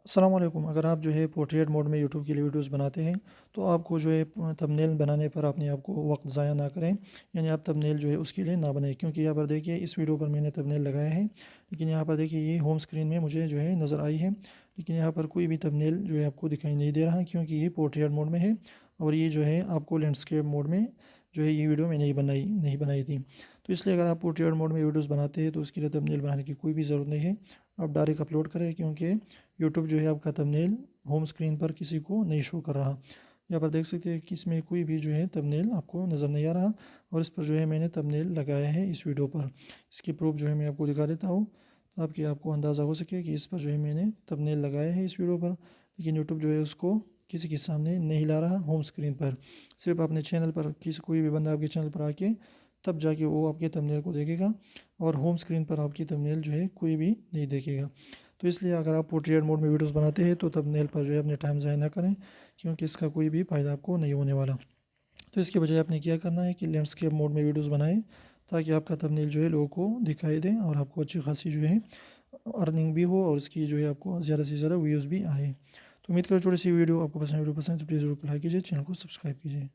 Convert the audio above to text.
السلام علیکم۔ اگر آپ جو ہے پورٹریٹ موڈ میں یوٹیوب کے لیے ویڈیوز بناتے ہیں تو آپ کو جو ہے تھمبنیل بنانے پر اپنے آپ کو وقت ضائع نہ کریں، یعنی آپ تھمبنیل جو ہے اس کے لیے نہ بنائیں، کیونکہ یہاں پر دیکھیے اس ویڈیو پر میں نے تھمبنیل لگایا ہے، لیکن یہاں پر دیکھیے یہ ہوم اسکرین میں مجھے جو ہے نظر آئی ہے، لیکن یہاں پر کوئی بھی تھمبنیل جو ہے آپ کو دکھائی نہیں دے رہا، کیونکہ یہ پورٹریٹ موڈ میں ہے اور یہ جو ہے آپ کو لینڈسکیپ موڈ میں جو ہے یہ ویڈیو میں نہیں بنائی تھی۔ تو اس لیے اگر آپ پورٹریٹ موڈ میں ویڈیوز بناتے ہیں تو اس کے لیے تھمبنیل بنانے کی کوئی بھی ضرورت نہیں ہے، آپ ڈائریکٹ اپلوڈ کریں، کیونکہ یوٹیوب جو ہے آپ کا تھمبنیل ہوم اسکرین پر کسی کو نہیں شو کر رہا۔ یہاں پر دیکھ سکتے ہیں کہ اس میں کوئی بھی جو ہے تھمبنیل آپ کو نظر نہیں آ رہا، اور اس پر جو ہے میں نے تھمبنیل لگایا ہے اس ویڈیو پر۔ اس کی پروف جو ہے میں آپ کو دکھا دیتا ہوں تاکہ آپ کو اندازہ ہو سکے کہ اس پر جو ہے میں نے تھمبنیل لگایا ہے اس ویڈیو پر، لیکن یوٹیوب جو ہے اس کو کسی کے سامنے نہیں لا رہا ہوم اسکرین پر۔ صرف اپنے چینل پر کوئی بھی بندہ آپ کے چینل پر آ کے تب جا کے وہ آپ کے تھمبنیل کو دیکھے گا، اور ہوم اسکرین پر آپ کی تھمبنیل جو ہے کوئی بھی نہیں دیکھے گا۔ تو اس لیے اگر آپ پورٹریٹ موڈ میں ویڈیوز بناتے ہیں تو تھمبنیل پر جو ہے اپنے ٹائم ضائع نہ کریں، کیونکہ اس کا کوئی بھی فائدہ آپ کو نہیں ہونے والا۔ تو اس کے بجائے آپ نے کیا کرنا ہے کہ لینڈسکیپ موڈ میں ویڈیوز بنائیں، تاکہ آپ کا تھمبنیل جو ہے لوگوں کو دکھائی دے اور آپ کو اچھی خاصی جو ہے ارننگ بھی ہو، اور اس کی جو ہے آپ کو زیادہ سے زیادہ ویوز بھی آئے۔ تو امید کرو چھوٹی سی ویڈیو آپ کو پسند، ویڈیو پسند ہے تو پلیز ضرور لائک کیجیے، چینل کو سبسکرائب کیجیے۔